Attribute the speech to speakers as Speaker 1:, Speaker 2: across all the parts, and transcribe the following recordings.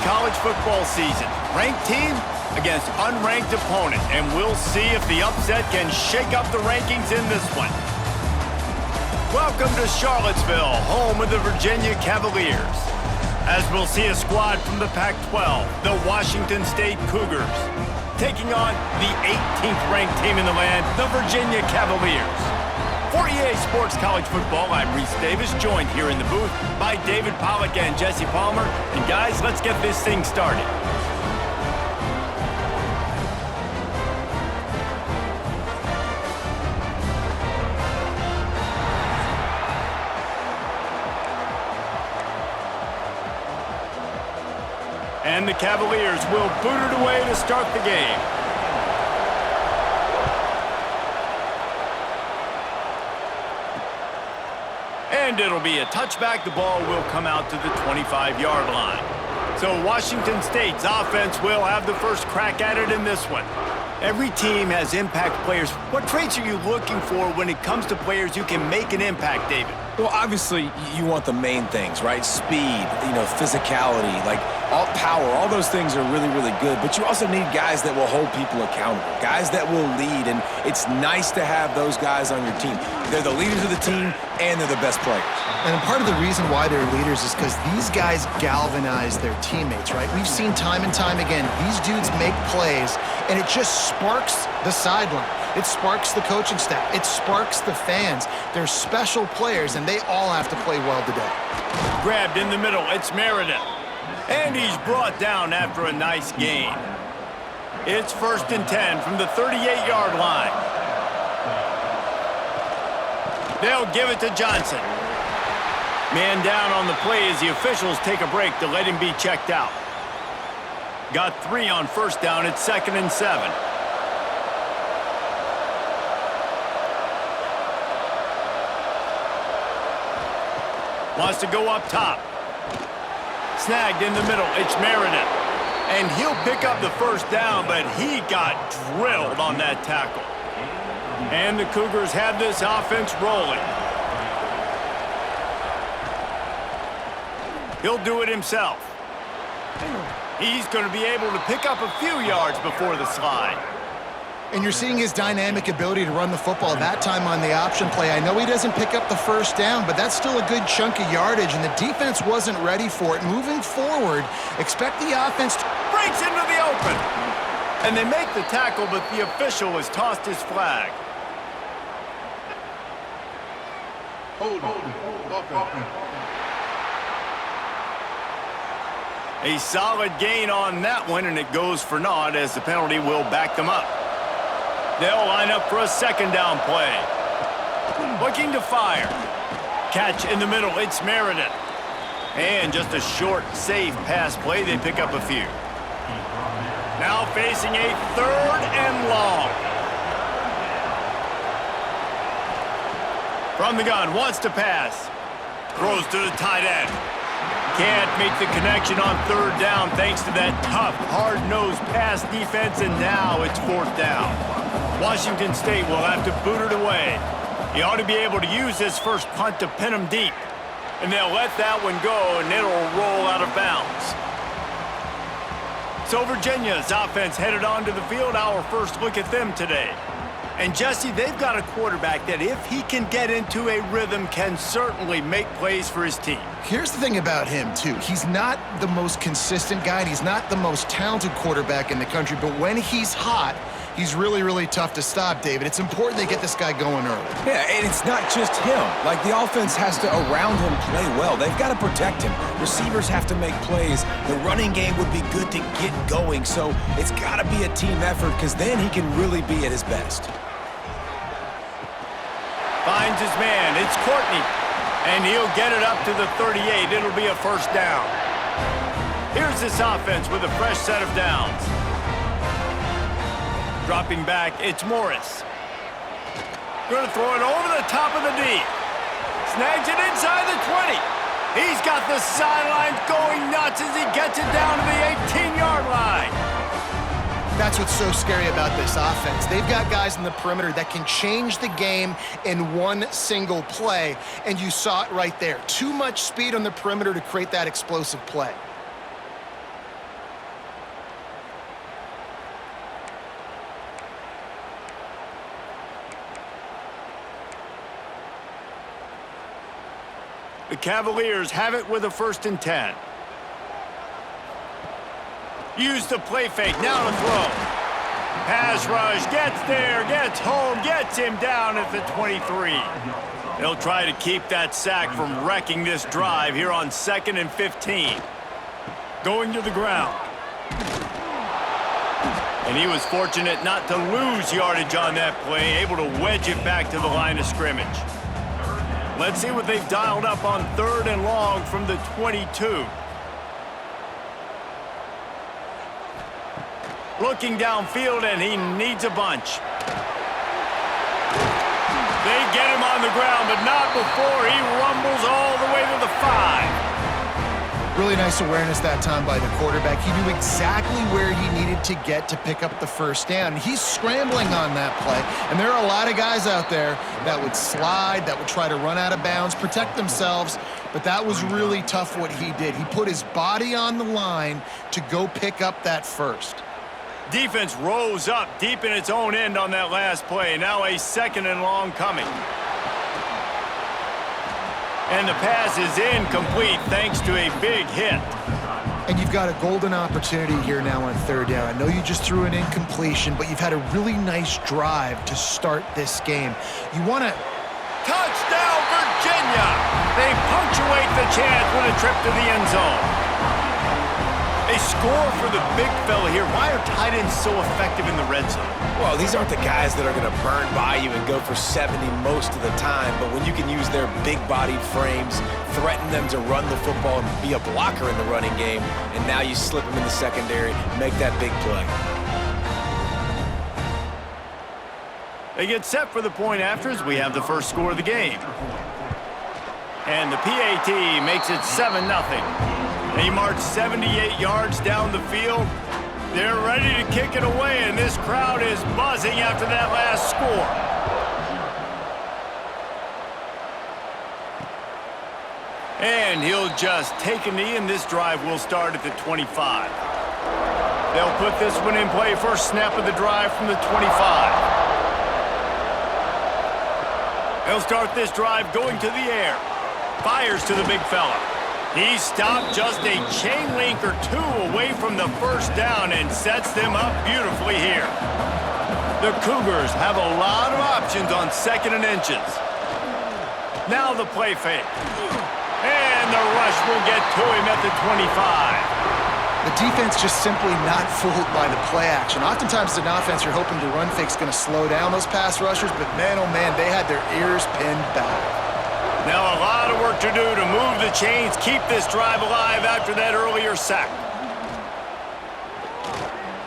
Speaker 1: college football season. Ranked team against unranked opponent, and we'll see if the upset can shake up the rankings in this one. Welcome to Charlottesville, home of the Virginia Cavaliers. As we'll see a squad from the Pac-12, the Washington State Cougars, taking on the 18th ranked team in the land, the Virginia Cavaliers. For EA Sports College Football, I'm Reese Davis, joined here in the booth by David Pollack and Jesse Palmer. And guys, let's get this thing started. And the Cavaliers will boot it away to start the game. And it'll be a touchback. The ball will come out to the 25-yard line. So Washington State's offense will have the first crack at it in this one. Every team has impact players. What traits are you looking for when it comes to players who can make an impact, David?
Speaker 2: Well, obviously, you want the main things, right? Speed, physicality, all power, all those things are really, really good. But you also need guys that will hold people accountable, guys that will lead. And it's nice to have those guys on your team. They're the leaders of the team, and they're the best players.
Speaker 3: And part of the reason why they're leaders is because these guys galvanize their teammates, right? We've seen time and time again, these dudes make plays, and it just sparks the sideline. It sparks the coaching staff. It sparks the fans. They're special players, and they all have to play well today.
Speaker 1: Grabbed in the middle, it's Meredith. And he's brought down after a nice gain. It's 1st and 10 from the 38-yard line. They'll give it to Johnson. Man down on the play as the officials take a break to let him be checked out. Got 3 on 1st down. It's 2nd and 7. Wants to go up top. Snagged in the middle. It's Meredith. And he'll pick up the 1st down, but he got drilled on that tackle. And the Cougars have this offense rolling. He'll do it himself. He's going to be able to pick up a few yards before the slide.
Speaker 3: And you're seeing his dynamic ability to run the football, that time on the option play. I know he doesn't pick up the 1st down, but that's still a good chunk of yardage, and the defense wasn't ready for it. Moving forward, expect the offense to...
Speaker 1: Breaks into the open. And they make the tackle, but the official has tossed his flag. A solid gain on that one, and it goes for naught as the penalty will back them up. They'll line up for a 2nd down play. Looking to fire. Catch in the middle, it's Meredith. And just a short, safe pass play, they pick up a few. Now facing a 3rd and long. From the gun, wants to pass. Throws to the tight end. Can't make the connection on 3rd down thanks to that tough, hard-nosed pass defense, and now it's 4th down. Washington State will have to boot it away. He ought to be able to use this first punt to pin him deep. And they'll let that one go, and it'll roll out of bounds. So Virginia's offense headed onto the field. Our first look at them today. And Jesse, they've got a quarterback that if he can get into a rhythm, can certainly make plays for his team.
Speaker 3: Here's the thing about him, too. He's not the most consistent guy, and he's not the most talented quarterback in the country, but when he's hot, he's really, really tough to stop, David. It's important they get this guy going early.
Speaker 2: Yeah, and it's not just him. The offense has to, around him, play well. They've got to protect him. Receivers have to make plays. The running game would be good to get going, so it's got to be a team effort because then he can really be at his best.
Speaker 1: Finds his man. It's Courtney. And he'll get it up to the 38. It'll be a 1st down. Here's this offense with a fresh set of downs. Dropping back, it's Morris. Going to throw it over the top of the D. Snags it inside the 20. He's got the sideline going nuts as he gets it down to the 18-yard line.
Speaker 3: That's what's so scary about this offense. They've got guys in the perimeter that can change the game in one single play, and you saw it right there. Too much speed on the perimeter to create that explosive play.
Speaker 1: The Cavaliers have it with a 1st and 10. Use the play fake, now to throw. Pass rush, gets there, gets home, gets him down at the 23. They'll try to keep that sack from wrecking this drive here on 2nd and 15. Going to the ground. And he was fortunate not to lose yardage on that play, able to wedge it back to the line of scrimmage. Let's see what they've dialed up on 3rd and long from the 22. Looking downfield, and he needs a bunch. They get him on the ground, but not before he rumbles all the way to the 5.
Speaker 3: Really nice awareness that time by the quarterback. He knew exactly where he needed to get to pick up the 1st down. He's scrambling on that play, and there are a lot of guys out there that would slide, that would try to run out of bounds, protect themselves, but that was really tough what he did. He put his body on the line to go pick up that 1st.
Speaker 1: Defense rose up deep in its own end on that last play. Now a 2nd and long coming. And the pass is incomplete thanks to a big hit.
Speaker 3: And you've got a golden opportunity here now on 3rd down. I know you just threw an incompletion, but you've had a really nice drive to start this game. You want to...
Speaker 1: Touchdown, Virginia! They punctuate the chance with a trip to the end zone. A score for the big fella here. Why are tight ends so effective in the red zone?
Speaker 2: Well, these aren't the guys that are going to burn by you and go for 70 most of the time, but when you can use their big-bodied frames, threaten them to run the football and be a blocker in the running game, and now you slip them in the secondary, make that big play.
Speaker 1: They get set for the point after as we have the first score of the game. And the PAT makes it 7-0. They march 78 yards down the field. They're ready to kick it away, and this crowd is buzzing after that last score. And he'll just take a knee, and this drive will start at the 25. They'll put this one in play. First snap of the drive from the 25. They'll start this drive going to the air. Fires to the big fella. He stopped just a chain link or 2 away from the 1st down and sets them up beautifully here. The Cougars have a lot of options on 2nd and inches. Now the play fake. And the rush will get to him at the 25.
Speaker 3: The defense just simply not fooled by the play action. Oftentimes, as an offense, you're hoping the run fake's going to slow down those pass rushers, but man, oh man, they had their ears pinned back.
Speaker 1: Now a lot of work to do to move the chains, keep this drive alive after that earlier sack.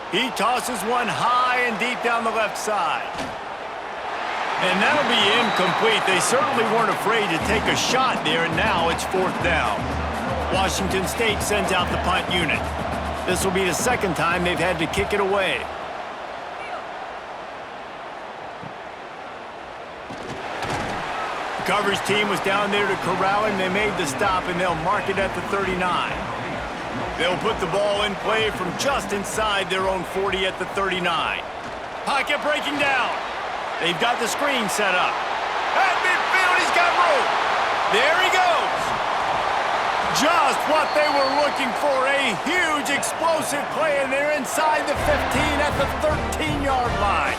Speaker 1: He tosses one high and deep down the left side. And that'll be incomplete. They certainly weren't afraid to take a shot there, and now it's 4th down. Washington State sends out the punt unit. This will be the 2nd time they've had to kick it away. Coverage team was down there to corral him. They made the stop, and they'll mark it at the 39. They'll put the ball in play from just inside their own 40 at the 39. Pocket breaking down. They've got the screen set up. At midfield, he's got room. There he goes. Just what they were looking for, a huge explosive play, and they're inside the 15 at the 13-yard line.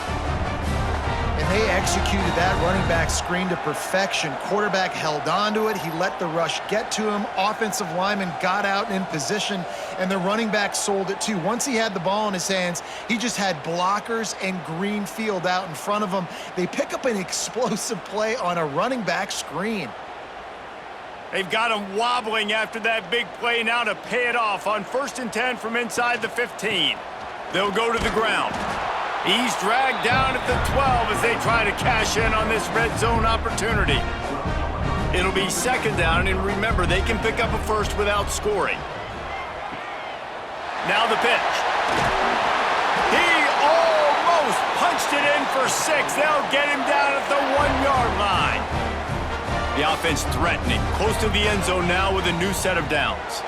Speaker 3: And they executed that running back screen to perfection. Quarterback held on to it. He let the rush get to him. Offensive lineman got out and in position, and the running back sold it too. Once he had the ball in his hands, he just had blockers and green field out in front of him. They pick up an explosive play on a running back screen.
Speaker 1: They've got him wobbling after that big play now to pay it off on 1st and 10 from inside the 15. They'll go to the ground. He's dragged down at the 12 as they try to cash in on this red zone opportunity. It'll be 2nd down, and remember, they can pick up a 1st without scoring. Now the pitch. He almost punched it in for 6. They'll get him down at the 1-yard line. The offense threatening, close to the end zone now with a new set of downs.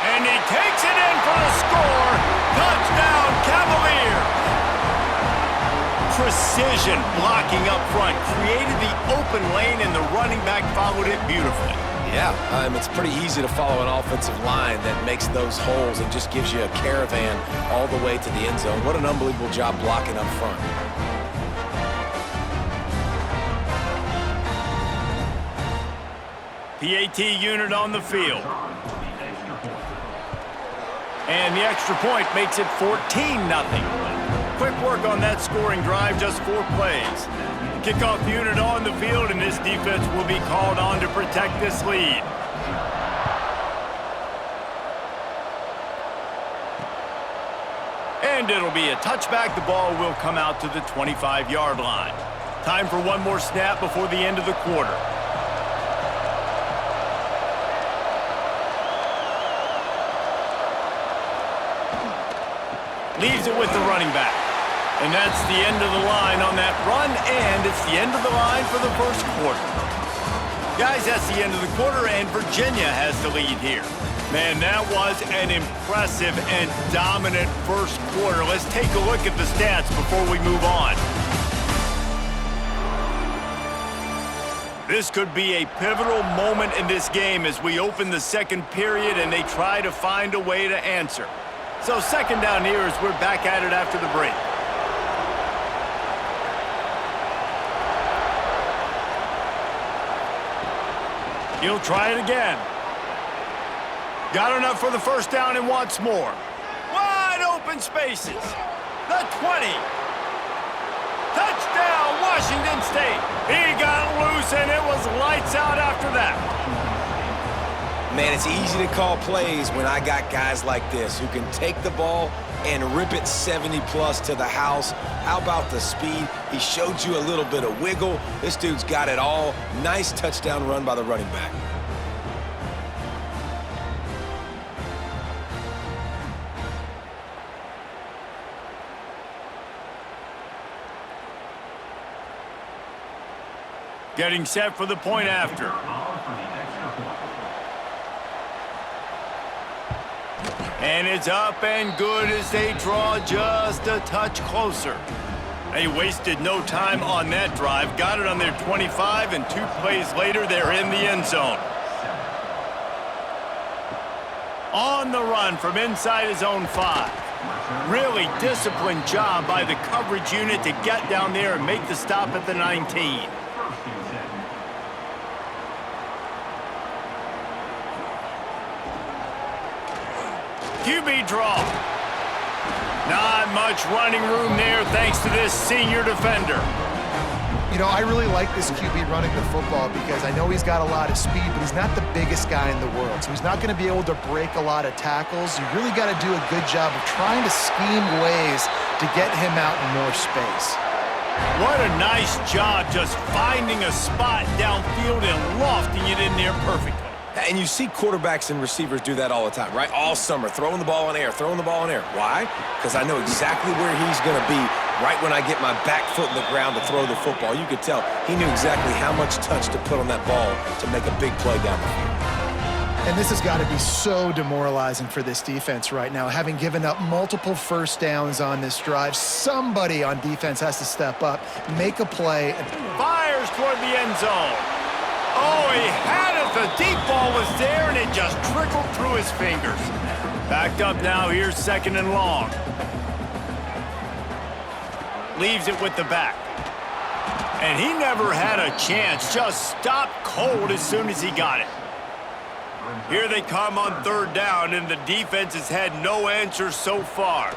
Speaker 1: And he takes it in for the score. Touchdown, Cavaliers. Precision blocking up front created the open lane, and the running back followed it beautifully.
Speaker 2: Yeah, it's pretty easy to follow an offensive line that makes those holes and just gives you a caravan all the way to the end zone. What an unbelievable job blocking up front.
Speaker 1: PAT unit on the field. And the extra point makes it 14-0. Quick work on that scoring drive, just 4 plays. Kickoff unit on the field, and this defense will be called on to protect this lead. And it'll be a touchback. The ball will come out to the 25-yard line. Time for one more snap before the end of the quarter. Leaves it with the running back. And that's the end of the line on that run, and it's the end of the line for the first quarter. Guys, that's the end of the quarter, and Virginia has the lead here. Man, that was an impressive and dominant first quarter. Let's take a look at the stats before we move on. This could be a pivotal moment in this game as we open the second period and they try to find a way to answer. So second down here as we're back at it after the break. He'll try it again. Got enough for the first down and wants more. Wide open spaces. The 20. Touchdown, Washington State. He got loose and it was lights out after that.
Speaker 2: Man, it's easy to call plays when I got guys like this who can take the ball and rip it 70-plus to the house. How about the speed? He showed you a little bit of wiggle. This dude's got it all. Nice touchdown run by the running back.
Speaker 1: Getting set for the point after. And it's up and good as they draw just a touch closer. They wasted no time on that drive. Got it on their 25, and 2 plays later, they're in the end zone. On the run from inside his own 5. Really disciplined job by the coverage unit to get down there and make the stop at the 19. QB draw. Not much running room there thanks to this senior defender.
Speaker 3: You know, I really like this QB running the football because I know he's got a lot of speed, but he's not the biggest guy in the world. So he's not going to be able to break a lot of tackles. You really got to do a good job of trying to scheme ways to get him out in more space.
Speaker 1: What a nice job just finding a spot downfield and lofting it in there perfectly.
Speaker 2: And you see quarterbacks and receivers do that all the time, right? All summer, throwing the ball in air, throwing the ball in air. Why? Because I know exactly where he's going to be right when I get my back foot in the ground to throw the football. You could tell he knew exactly how much touch to put on that ball to make a big play down the field.
Speaker 3: And this has got to be so demoralizing for this defense right now. Having given up multiple first downs on this drive, somebody on defense has to step up, make a play.
Speaker 1: Fires toward the end zone. Oh, he had it. The deep ball was there, and it just trickled through his fingers. Backed up now. Here's second and long. Leaves it with the back. And he never had a chance. Just stopped cold as soon as he got it. Here they come on third down, and the defense has had no answer so far.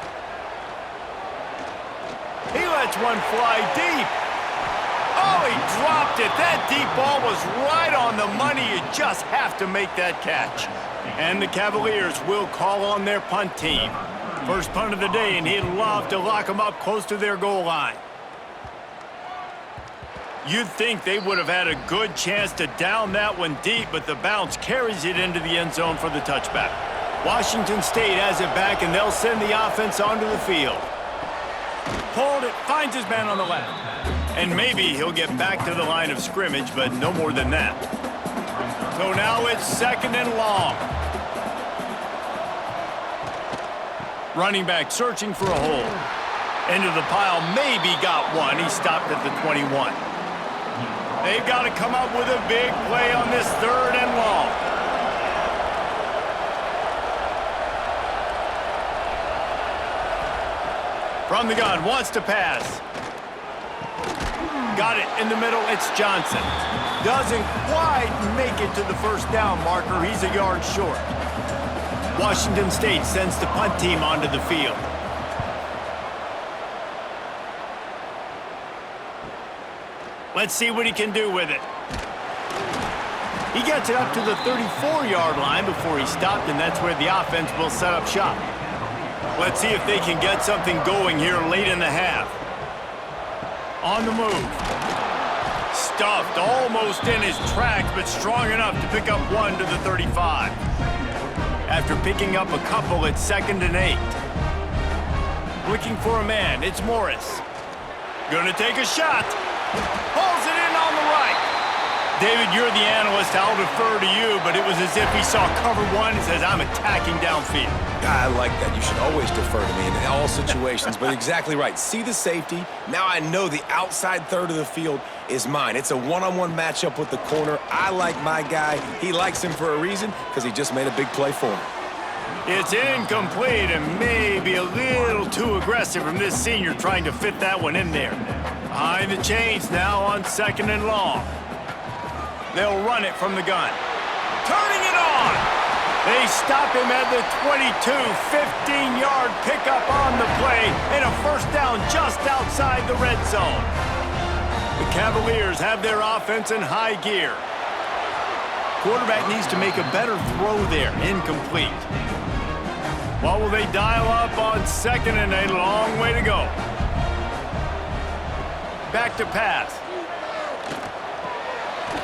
Speaker 1: He lets one fly deep. Oh, he dropped it. That deep ball was right on the money. You just have to make that catch. And the Cavaliers will call on their punt team. First punt of the day, and he'd love to lock them up close to their goal line. You'd think they would have had a good chance to down that one deep, but the bounce carries it into the end zone for the touchback. Washington State has it back, and they'll send the offense onto the field. Pulled it, finds his man on the left. And maybe he'll get back to the line of scrimmage, but no more than that. So now it's second and long. Running back searching for a hole. Into the pile, maybe got one. He stopped at the 21. They've got to come up with a big play on this 3rd and long. From the gun, wants to pass. Got it in the middle, it's Johnson. Doesn't quite make it to the first down marker. He's a yard short. Washington State sends the punt team onto the field. Let's see what he can do with it. He gets it up to the 34-yard line before he stopped, and that's where the offense will set up shop. Let's see if they can get something going here late in the half. On the move. Stuffed almost in his tracks, but strong enough to pick up 1 to the 35. After picking up a couple, it's 2nd and 8. Looking for a man, it's Morris. Gonna take a shot. Pulls it in on the right. David, you're the analyst. I'll defer to you, but it was as if he saw cover 1 and says, I'm attacking downfield.
Speaker 2: I like that. You should always defer to me in all situations, but exactly right. See the safety. Now I know the outside third of the field is mine. It's a one-on-one matchup with the corner. I like my guy. He likes him for a reason because he just made a big play for him.
Speaker 1: It's incomplete and maybe a little too aggressive from this senior trying to fit that one in there. Behind the chains now on 2nd and long. They'll run it from the gun. Turning it on! They stop him at the 22, 15-yard pickup on the play, and a first down just outside the red zone. The Cavaliers have their offense in high gear. Quarterback needs to make a better throw there, incomplete. What will they dial up on 2nd and 8? Long way to go. Back to pass.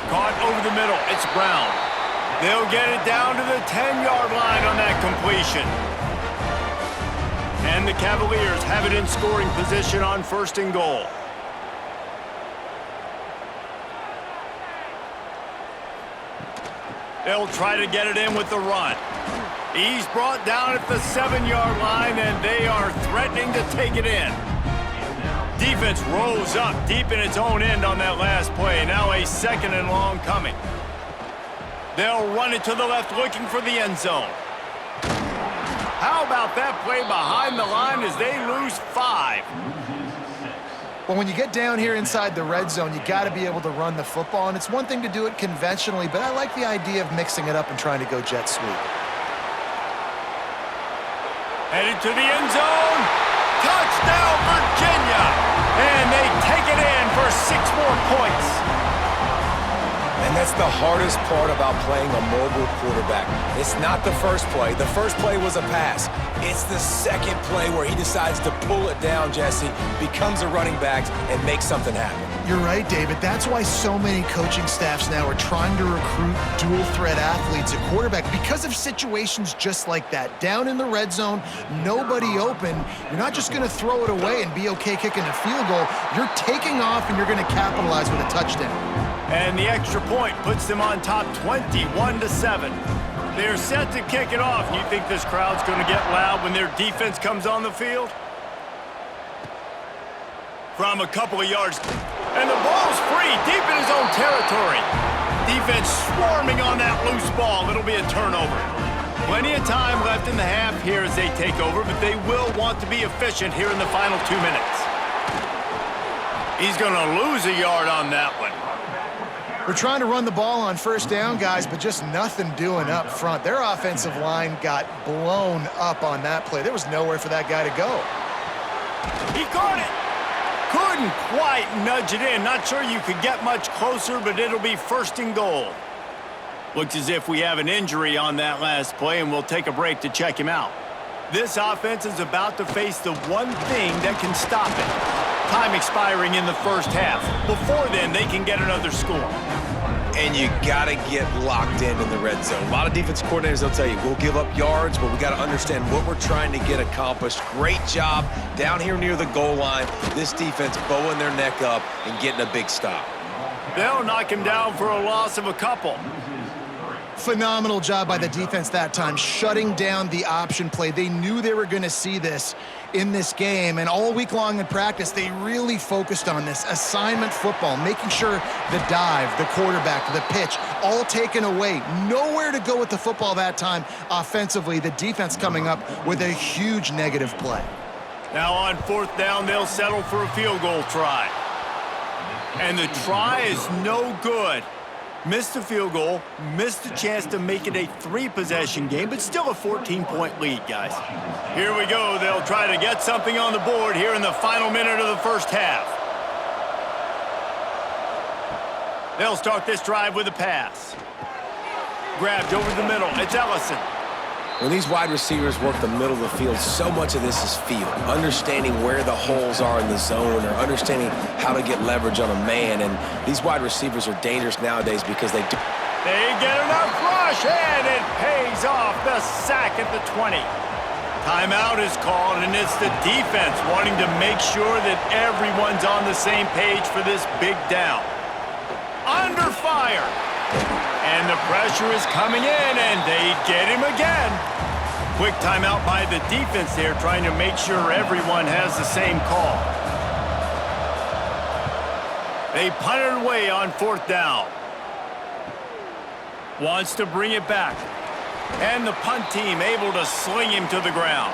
Speaker 1: Caught over the middle, it's Brown. They'll get it down to the 10-yard line on that completion. And the Cavaliers have it in scoring position on 1st and goal. They'll try to get it in with the run. He's brought down at the 7-yard line, and they are threatening to take it in. Defense rose up deep in its own end on that last play. Now a 2nd and long coming. They'll run it to the left looking for the end zone. How about that play behind the line as they lose 5?
Speaker 3: Well, when you get down here inside the red zone, you got to be able to run the football, and it's one thing to do it conventionally, but I like the idea of mixing it up and trying to go jet sweep.
Speaker 1: Headed to the end zone. Touchdown, Virginia! And they take it in for 6 more points.
Speaker 2: And that's the hardest part about playing a mobile quarterback. It's not the first play. The first play was a pass. It's the second play where he decides to pull it down, Jesse, becomes a running back, and makes something happen.
Speaker 3: You're right, David. That's why so many coaching staffs now are trying to recruit dual-threat athletes at quarterback because of situations just like that. Down in the red zone, nobody open. You're not just going to throw it away and be okay kicking a field goal. You're taking off, and you're going to capitalize with a touchdown.
Speaker 1: And the extra point puts them on top 21-7. They're set to kick it off. You think this crowd's going to get loud when their defense comes on the field? From a couple of yards. And the ball's free, deep in his own territory. Defense swarming on that loose ball. It'll be a turnover. Plenty of time left in the half here as they take over, but they will want to be efficient here in the final 2 minutes. He's going to lose a yard on that one.
Speaker 3: We're trying to run the ball on first down, guys, but just nothing doing up front. Their offensive line got blown up on that play. There was nowhere for that guy to go.
Speaker 1: He caught it. Couldn't quite nudge it in. Not sure you could get much closer, but it'll be 1st and goal. Looks as if we have an injury on that last play, and we'll take a break to check him out. This offense is about to face the one thing that can stop it. Time expiring in the first half. Before then, they can get another score.
Speaker 2: And you got to get locked in the red zone. A lot of defense coordinators, they'll tell you, we'll give up yards, but we got to understand what we're trying to get accomplished. Great job down here near the goal line. This defense bowing their neck up and getting a big stop.
Speaker 1: They'll knock him down for a loss of a couple.
Speaker 3: Phenomenal job by the defense that time, shutting down the option play. They knew they were going to see this in this game, and all week long in practice, they really focused on this assignment football, making sure the dive, the quarterback, the pitch, all taken away. Nowhere to go with the football that time offensively. The defense coming up with a huge negative play.
Speaker 1: Now on 4th down, they'll settle for a field goal try. And the try is no good. Missed the field goal, missed the chance to make it a 3-possession game, but still a 14-point lead, guys. Here we go. They'll try to get something on the board here in the final minute of the first half. They'll start this drive with a pass. Grabbed over the middle. It's Ellison.
Speaker 2: When these wide receivers work the middle of the field, so much of this is feel. Understanding where the holes are in the zone or understanding how to get leverage on a man. And these wide receivers are dangerous nowadays because they do.
Speaker 1: They get enough rush, and it pays off. The sack at the 20. Timeout is called, and it's the defense wanting to make sure that everyone's on the same page for this big down. Under fire. And the pressure is coming in, and they get him again. Quick timeout by the defense there, trying to make sure everyone has the same call. They punt it away on 4th down. Wants to bring it back. And the punt team able to sling him to the ground.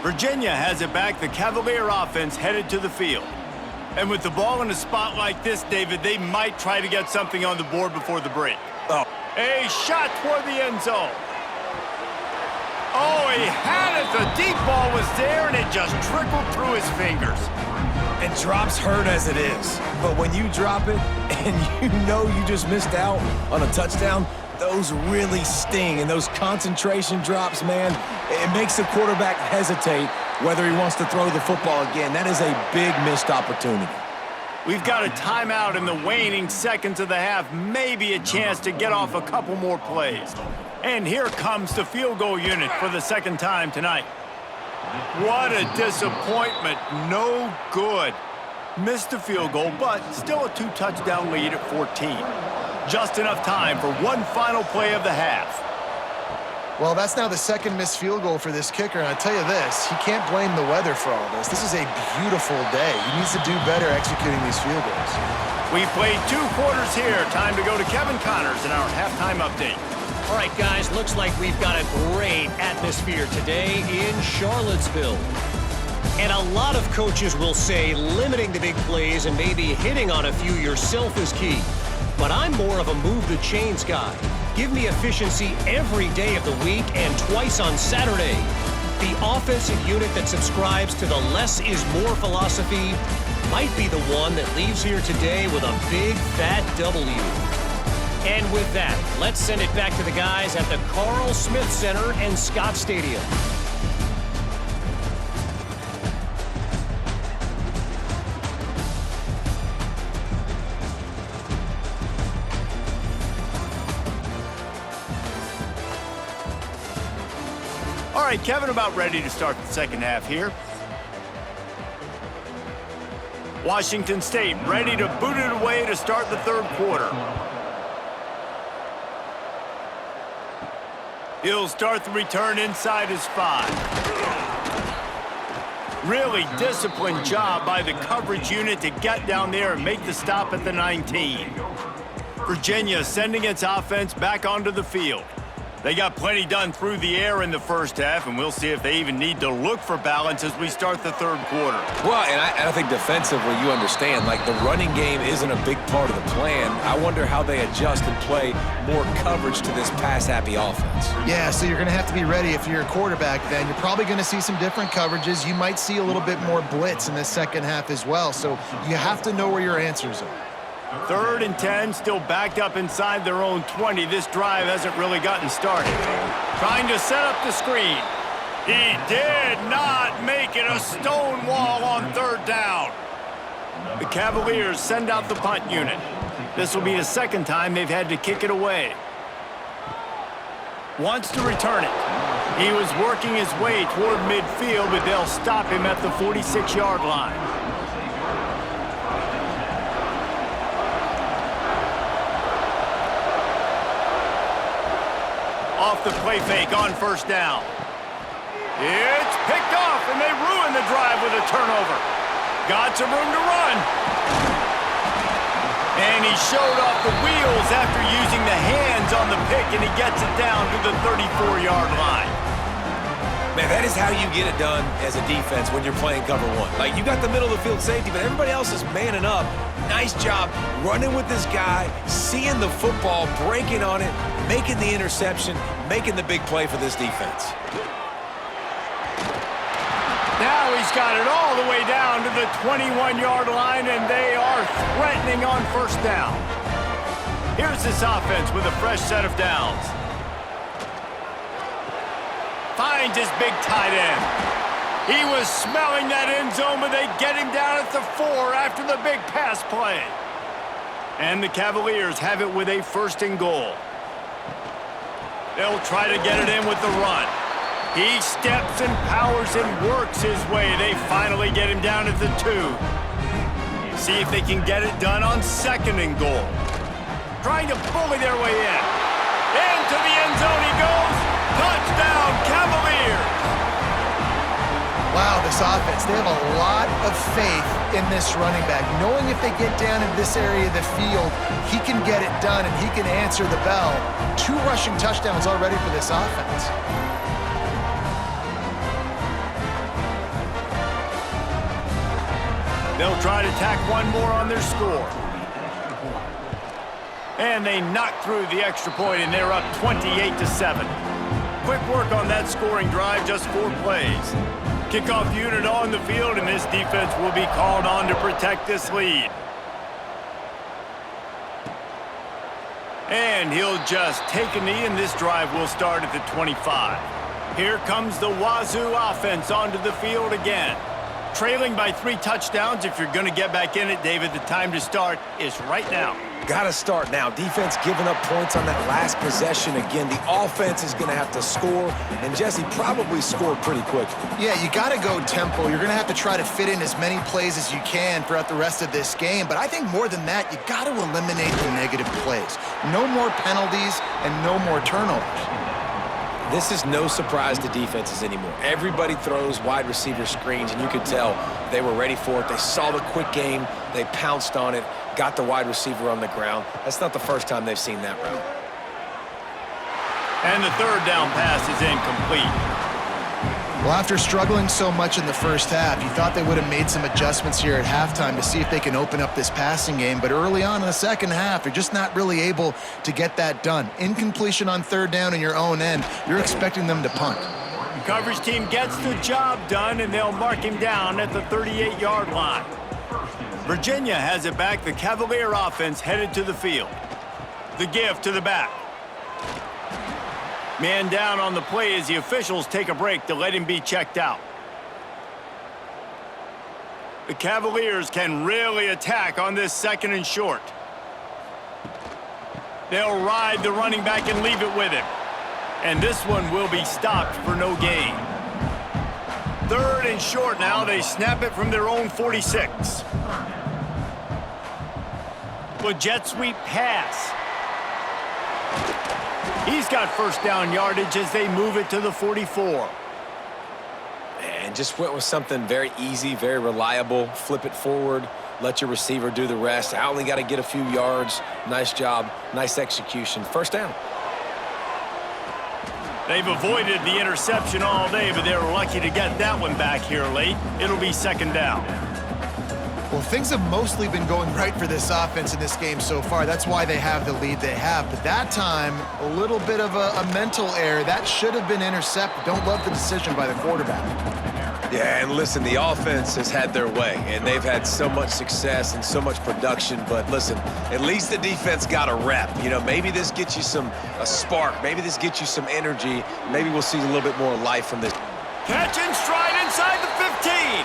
Speaker 1: Virginia has it back. The Cavalier offense headed to the field. And with the ball in a spot like this, David, they might try to get something on the board before the break.
Speaker 2: Oh.
Speaker 1: A shot toward the end zone. Oh, he had it. The deep ball was there, and it just trickled through his fingers.
Speaker 2: And drops hurt as it is. But when you drop it and you know you just missed out on a touchdown, those really sting. And those concentration drops, man, it makes the quarterback hesitate whether he wants to throw the football again. That is a big missed opportunity.
Speaker 1: We've got a timeout in the waning seconds of the half, maybe a chance to get off a couple more plays. And here comes the field goal unit for the second time tonight. What a disappointment. No good. Missed the field goal, but still a 2-touchdown lead at 14. Just enough time for one final play of the half.
Speaker 3: Well, that's now the second missed field goal for this kicker, and I tell you this, he can't blame the weather for all this. This is a beautiful day. He needs to do better executing these field goals.
Speaker 1: We've played 2 quarters here. Time to go to Kevin Connors in our halftime update.
Speaker 4: All right, guys, looks like we've got a great atmosphere today in Charlottesville. And a lot of coaches will say limiting the big plays and maybe hitting on a few yourself is key. But I'm more of a move the chains guy. Give me efficiency every day of the week and twice on Saturday. The offensive unit that subscribes to the less is more philosophy might be the one that leaves here today with a big fat W. And with that, let's send it back to the guys at the Carl Smith Center and Scott Stadium.
Speaker 1: All right, Kevin, about ready to start the second half here. Washington State ready to boot it away to start the third quarter. He'll start the return inside his 5. Really disciplined job by the coverage unit to get down there and make the stop at the 19. Virginia sending its offense back onto the field. They got plenty done through the air in the first half, and we'll see if they even need to look for balance as we start the third quarter.
Speaker 2: Well, and I think defensively, you understand, like the running game isn't a big part of the plan. I wonder how they adjust and play more coverage to this pass-happy offense.
Speaker 3: Yeah, so you're going to have to be ready if you're a quarterback then. You're probably going to see some different coverages. You might see a little bit more blitz in the second half as well, so you have to know where your answers are.
Speaker 1: 3rd and 10, still backed up inside their own 20. This drive hasn't really gotten started. Trying to set up the screen. He did not make it. A stone wall on 3rd down. The Cavaliers send out the punt unit. This will be the second time they've had to kick it away. Wants to return it. He was working his way toward midfield, but they'll stop him at the 46-yard line. off the play fake on first down. It's picked off, and they ruin the drive with a turnover. Got some room to run. And he showed off the wheels after using the hands on the pick, and he gets it down to the 34-yard line.
Speaker 2: Man, that is how you get it done as a defense when you're playing cover one. Like, you got the middle of the field safety, but everybody else is manning up. Nice job running with this guy, seeing the football, breaking on it, making the interception, making the big play for this defense.
Speaker 1: Now he's got it all the way down to the 21-yard line, and they are threatening on first down. Here's this offense with a fresh set of downs. Finds his big tight end. He was smelling that end zone, but they get him down at the 4 after the big pass play. And the Cavaliers have it with a 1st and goal. They'll try to get it in with the run. He steps and powers and works his way. They finally get him down at the 2. See if they can get it done on 2nd and goal. Trying to bully their way in. Into the end zone he goes. Touchdown, Cavaliers!
Speaker 3: Wow, this offense, they have a lot of faith in this running back. Knowing if they get down in this area of the field, he can get it done and he can answer the bell. 2 rushing touchdowns already for this offense.
Speaker 1: They'll try to tack one more on their score. And they knock through the extra point, and they're up 28-7. Quick work on that scoring drive, just 4 plays. Kickoff unit on the field, and this defense will be called on to protect this lead. And he'll just take a knee, and this drive will start at the 25. Here comes the Wazoo offense onto the field again. Trailing by 3 touchdowns. If you're going to get back in it, David, the time to start is right now.
Speaker 2: Got to start now. Defense giving up points on that last possession. Again, the offense is going to have to score, and Jesse probably scored pretty quick.
Speaker 3: Yeah, you got to go tempo. You're going to have to try to fit in as many plays as you can throughout the rest of this game. But I think more than that, you got to eliminate the negative plays. No more penalties and no more turnovers.
Speaker 2: This is no surprise to defenses anymore. Everybody throws wide receiver screens, and you could tell they were ready for it. They saw the quick game. They pounced on it, got the wide receiver on the ground. That's not the first time they've seen that route.
Speaker 1: And the 3rd down pass is incomplete.
Speaker 3: Well, after struggling so much in the first half, you thought they would have made some adjustments here at halftime to see if they can open up this passing game. But early on in the second half, they're just not really able to get that done. Incompletion on 3rd down in your own end, you're expecting them to punt.
Speaker 1: Coverage team gets the job done, and they'll mark him down at the 38-yard line. Virginia has it back. The Cavalier offense headed to the field. The give to the back. Man down on the play as the officials take a break to let him be checked out. The Cavaliers can really attack on this 2nd and short. They'll ride the running back and leave it with him. And this one will be stopped for no gain. 3rd and short now. They snap it from their own 46. The jet sweep pass. He's got 1st down yardage as they move it to the 44.
Speaker 2: And just went with something very easy, very reliable. Flip it forward, let your receiver do the rest. I only got to get a few yards. Nice job, nice execution. 1st down.
Speaker 1: They've avoided the interception all day, but they're lucky to get that one back here late. It'll be 2nd down.
Speaker 3: Well, things have mostly been going right for this offense in this game so far. That's why they have the lead they have. But that time, a little bit of a mental error. That should have been intercepted. Don't love the decision by the quarterback.
Speaker 2: Yeah, and listen, the offense has had their way, and they've had so much success and so much production. But listen, at least the defense got a rep. You know, maybe this gets you a spark. Maybe this gets you some energy. Maybe we'll see a little bit more life from this.
Speaker 1: Catch and stride inside the 15.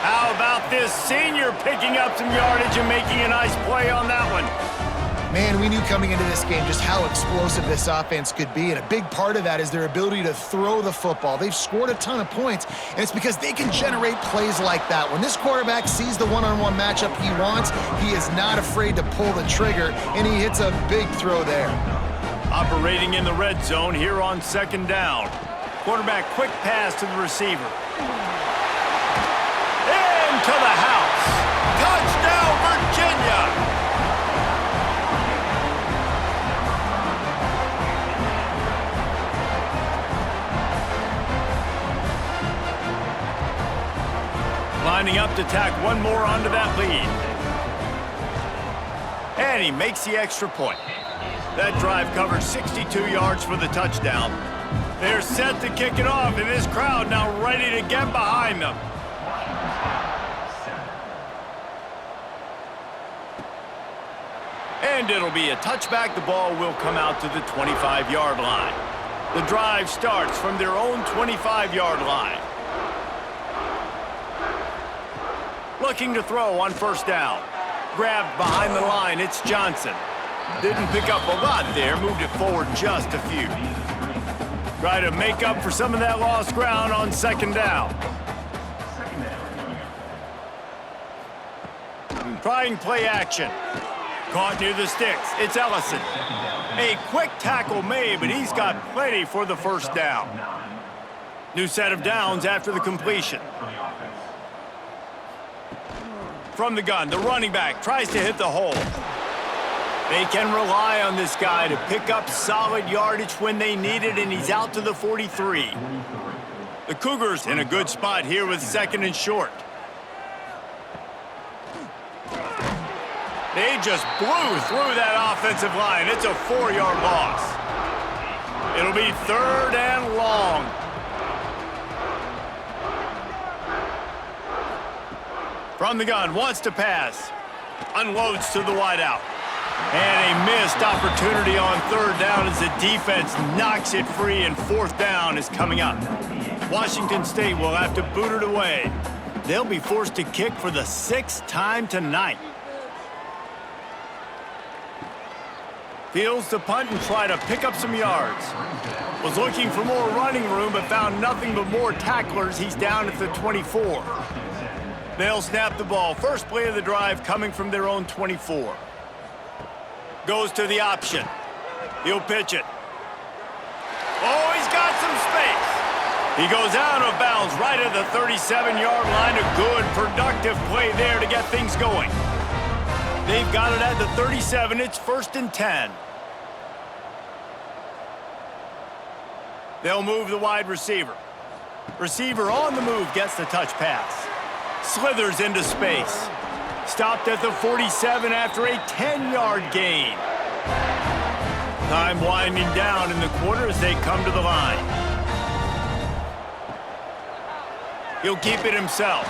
Speaker 1: How about this senior picking up some yardage and making a nice play on that one?
Speaker 3: Man, we knew coming into this game just how explosive this offense could be, and a big part of that is their ability to throw the football. They've scored a ton of points, and it's because they can generate plays like that. When this quarterback sees the one-on-one matchup he wants, he is not afraid to pull the trigger, and he hits a big throw there.
Speaker 1: Operating in the red zone here on 2nd down. Quarterback quick pass to the receiver. Into the house. Touchdown, Virginia! Lining up to tack one more onto that lead. And he makes the extra point. That drive covered 62 yards for the touchdown. They're set to kick it off, and this crowd now ready to get behind them. And it'll be a touchback. The ball will come out to the 25-yard line. The drive starts from their own 25-yard line. Looking to throw on 1st down. Grabbed behind the line, it's Johnson. Didn't pick up a lot there, moved it forward just a few. Try to make up for some of that lost ground on 2nd down. Trying play action. Caught near the sticks, it's Ellison. A quick tackle made, but he's got plenty for the 1st down. New set of downs after the completion. From the gun, the running back tries to hit the hole. They can rely on this guy to pick up solid yardage when they need it, and he's out to the 43. The Cougars in a good spot here with 2nd and short. They just blew through that offensive line. It's a 4-yard loss. It'll be 3rd and long. From the gun, wants to pass. Unloads to the wideout. And a missed opportunity on 3rd down as the defense knocks it free, and 4th down is coming up. Washington State will have to boot it away. They'll be forced to kick for the 6th time tonight. Fields to punt and try to pick up some yards. Was looking for more running room, but found nothing but more tacklers. He's down at the 24. They'll snap the ball. First play of the drive coming from their own 24. Goes to the option. He'll pitch it. Oh, he's got some space. He goes out of bounds right at the 37-yard line. A good, productive play there to get things going. They've got it at the 37. It's 1st and 10. They'll move the wide receiver. Receiver on the move gets the touch pass. Slithers into space. Stopped at the 47 after a 10-yard gain. Time winding down in the quarter as they come to the line. He'll keep it himself.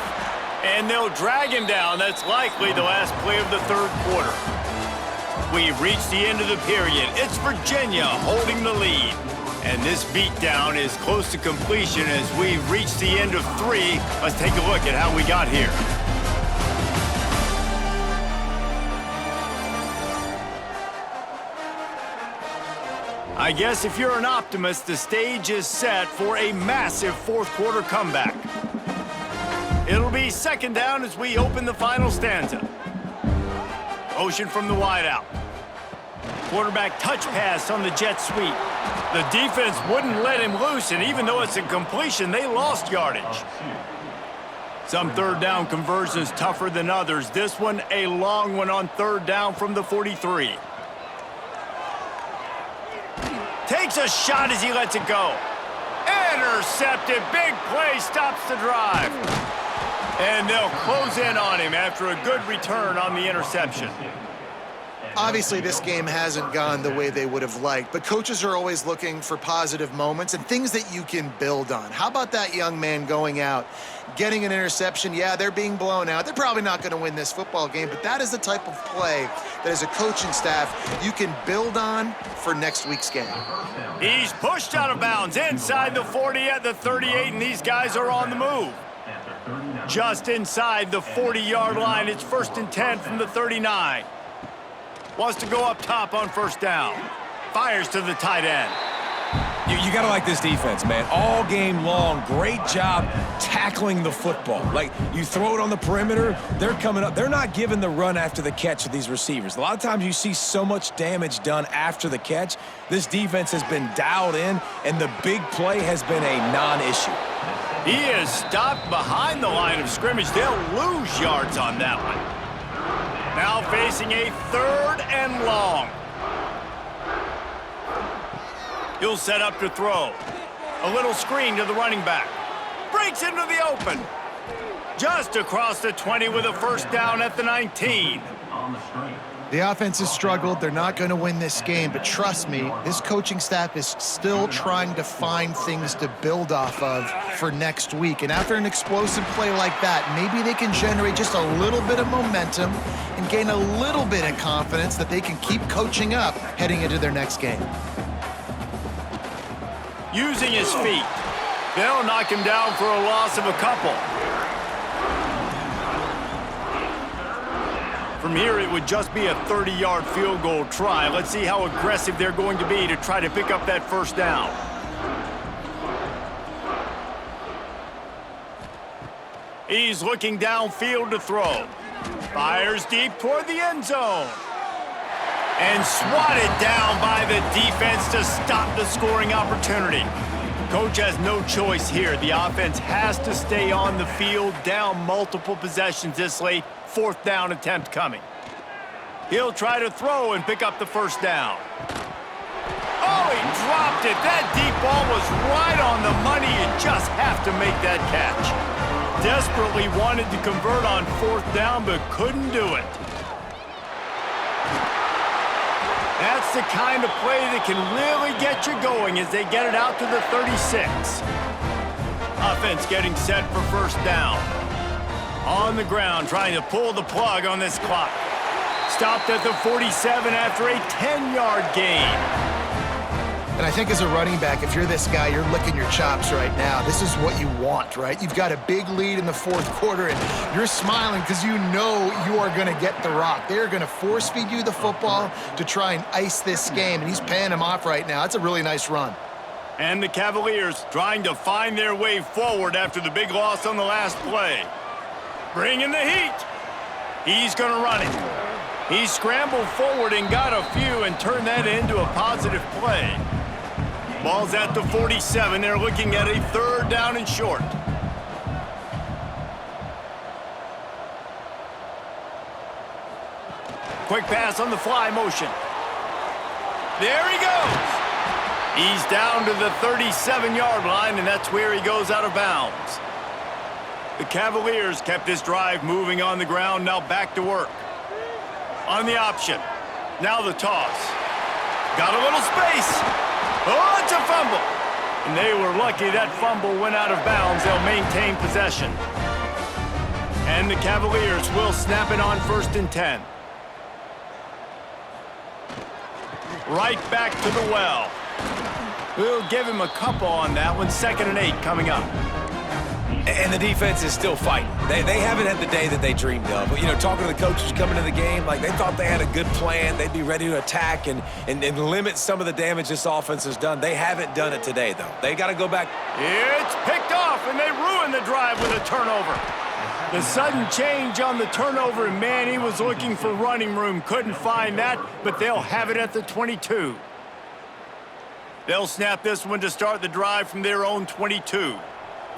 Speaker 1: And they'll drag him down. That's likely the last play of the 3rd quarter. We've reached the end of the period. It's Virginia holding the lead. And this beatdown is close to completion as we've reached the end of 3. Let's take a look at how we got here. I guess if you're an optimist, the stage is set for a massive 4th quarter comeback. It'll be 2nd down as we open the final stanza. Motion from the wideout. Quarterback touch pass on the jet sweep. The defense wouldn't let him loose, and even though it's a completion, they lost yardage. Some 3rd down conversions tougher than others. This one, a long one on 3rd down from the 43. Takes a shot as he lets it go. Intercepted. Big play stops the drive. And they'll close in on him after a good return on the interception.
Speaker 3: Obviously, this game hasn't gone the way they would have liked, but coaches are always looking for positive moments and things that you can build on. How about that young man going out, getting an interception? Yeah, they're being blown out. They're probably not going to win this football game, but that is the type of play that as a coaching staff you can build on for next week's game.
Speaker 1: He's pushed out of bounds inside the 40 at the 38, and these guys are on the move. Just inside the 40-yard line, it's 1st and 10 from the 39. Wants to go up top on 1st down. Fires to the tight end.
Speaker 2: You got to like this defense, man. All game long, great job tackling the football. Like, you throw it on the perimeter, they're coming up. They're not giving the run after the catch to these receivers. A lot of times you see so much damage done after the catch. This defense has been dialed in, and the big play has been a non-issue.
Speaker 1: He is stopped behind the line of scrimmage. They'll lose yards on that one. Now facing a 3rd and long. He'll set up to throw. A little screen to the running back. Breaks into the open. Just across the 20 with a first down at the 19.
Speaker 3: The offense has struggled. They're not going to win this game, but trust me, this coaching staff is still trying to find things to build off of for next week. And after an explosive play like that, maybe they can generate just a little bit of momentum and gain a little bit of confidence that they can keep coaching up heading into their next game.
Speaker 1: Using his feet. They'll knock him down for a loss of a couple. From here, it would just be a 30-yard field goal try. Let's see how aggressive they're going to be to try to pick up that first down. He's looking downfield to throw. Fires deep toward the end zone. And swatted down by the defense to stop the scoring opportunity. Coach has no choice here. The offense has to stay on the field, down multiple possessions this late. 4th down attempt coming. He'll try to throw and pick up the first down. Oh, he dropped it. That deep ball was right on the money. You just have to make that catch. Desperately wanted to convert on 4th down, but couldn't do it. That's the kind of play that can really get you going as they get it out to the 36. Offense getting set for first down. On the ground, trying to pull the plug on this clock. Stopped at the 47 after a 10-yard gain.
Speaker 3: And I think as a running back, if you're this guy, you're licking your chops right now. This is what you want, right? You've got a big lead in the 4th quarter, and you're smiling because you know you are going to get the rock. They're going to force feed you the football to try and ice this game, and he's paying him off right now. That's a really nice run.
Speaker 1: And the Cavaliers trying to find their way forward after the big loss on the last play. Bringing the heat. He's going to run it. He scrambled forward and got a few and turned that into a positive play. Ball's at the 47. They're looking at a 3rd down and short. Quick pass on the fly motion. There he goes. He's down to the 37-yard line, and that's where he goes out of bounds. The Cavaliers kept this drive moving on the ground, now back to work. On the option. Now the toss. Got a little space. Oh, it's a fumble. And they were lucky that fumble went out of bounds. They'll maintain possession. And the Cavaliers will snap it on 1st and 10. Right back to the well. We'll give him a couple on that one. 2nd and 8 coming up.
Speaker 2: And the defense is still fighting. They haven't had the day that they dreamed of. But, you know, talking to the coaches coming to the game, like, they thought they had a good plan. They'd be ready to attack and limit some of the damage this offense has done. They haven't done it today, though. They got to go back.
Speaker 1: It's picked off, and they ruin the drive with a turnover. The sudden change on the turnover, and man, he was looking for running room. Couldn't find that, but they'll have it at the 22. They'll snap this one to start the drive from their own 22.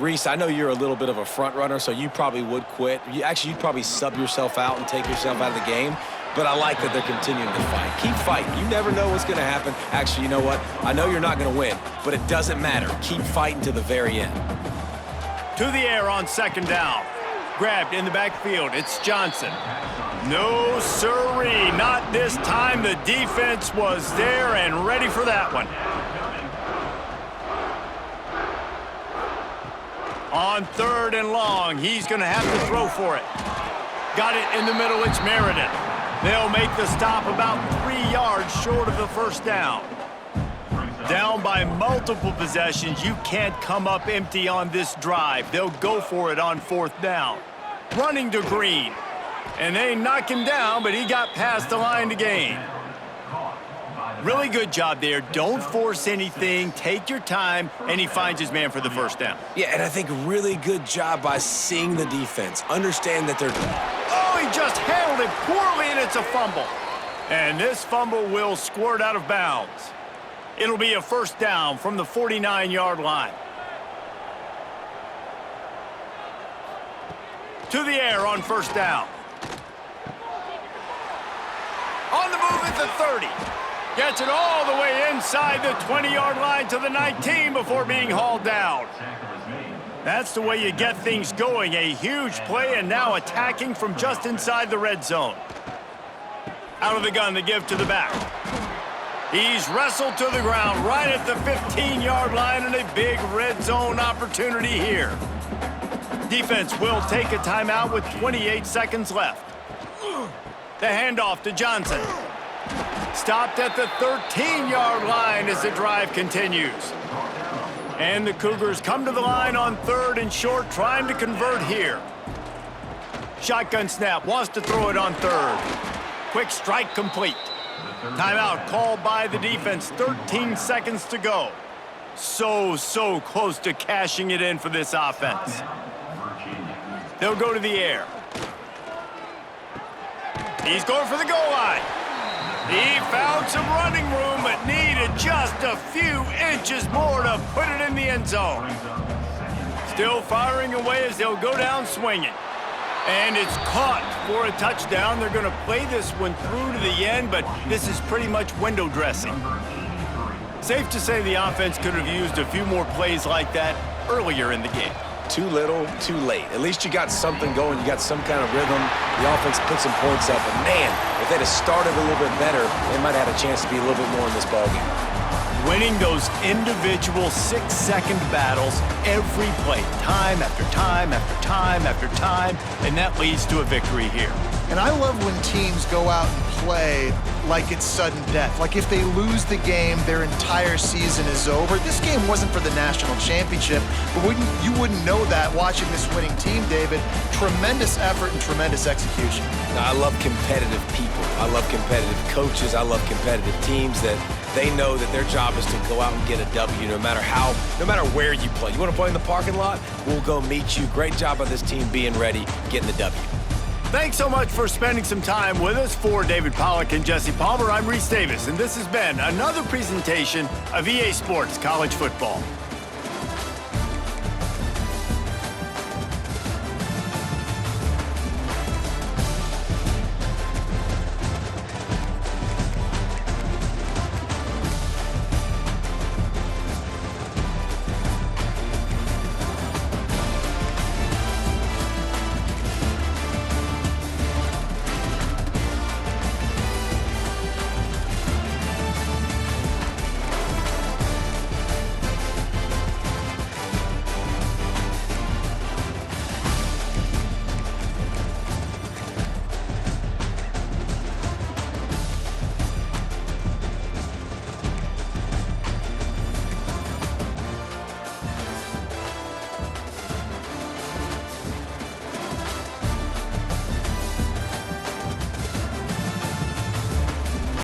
Speaker 2: Reese, I know you're a little bit of a front runner, so you probably would quit. You'd probably sub yourself out and take yourself out of the game. But I like that they're continuing to fight. Keep fighting. You never know what's going to happen. Actually, you know what? I know you're not going to win, but it doesn't matter. Keep fighting to the very end.
Speaker 1: To the air on 2nd down. Grabbed in the backfield. It's Johnson. No siree. Not this time. The defense was there and ready for that one. On 3rd and long, he's going to have to throw for it. Got it in the middle, it's Meredith. They'll make the stop about 3 yards short of the first down. Down by multiple possessions, you can't come up empty on this drive. They'll go for it on 4th down. Running to Green. And they knock him down, but he got past the line to gain. Really good job there. Don't force anything. Take your time, and he finds his man for the first down.
Speaker 2: Yeah, and I think really good job by seeing the defense. Understand that they're...
Speaker 1: Oh, he just handled it poorly, and it's a fumble. And this fumble will squirt out of bounds. It'll be a first down from the 49-yard line. To the air on first down. On the move at the 30. Gets it all the way inside the 20-yard line to the 19 before being hauled down. That's the way you get things going. A huge play, and now attacking from just inside the red zone. Out of the gun, the give to the back. He's wrestled to the ground right at the 15-yard line, and a big red zone opportunity here. Defense will take a timeout with 28 seconds left. The handoff to Johnson. Stopped at the 13-yard line as the drive continues. And the Cougars come to the line on 3rd and short, trying to convert here. Shotgun snap, wants to throw it on 3rd. Quick strike complete. Timeout called by the defense, 13 seconds to go. So close to cashing it in for this offense. They'll go to the air. He's going for the goal line. He found some running room, but needed just a few inches more to put it in the end zone. Still firing away as they'll go down swinging. And it's caught for a touchdown. They're going to play this one through to the end, but this is pretty much window dressing. Safe to say the offense could have used a few more plays like that earlier in the game.
Speaker 2: Too little, too late. At least you got something going. You got some kind of rhythm. The offense put some points up. But, man, if they'd have started a little bit better, they might have had a chance to be a little bit more in this ballgame.
Speaker 1: Winning those individual 6-second battles every play, time after time after time after time, and that leads to a victory here.
Speaker 3: And I love when teams go out and play like it's sudden death. Like if they lose the game, their entire season is over. This game wasn't for the national championship, but you wouldn't know that watching this winning team, David. Tremendous effort and tremendous execution.
Speaker 2: I love competitive people. I love competitive coaches. I love competitive teams that they know that their job is to go out and get a W no matter where you play. You want to play in the parking lot? We'll go meet you. Great job by this team being ready, getting the W.
Speaker 1: Thanks so much for spending some time with us. For David Pollack and Jesse Palmer, I'm Reese Davis, and this has been another presentation of EA Sports College Football.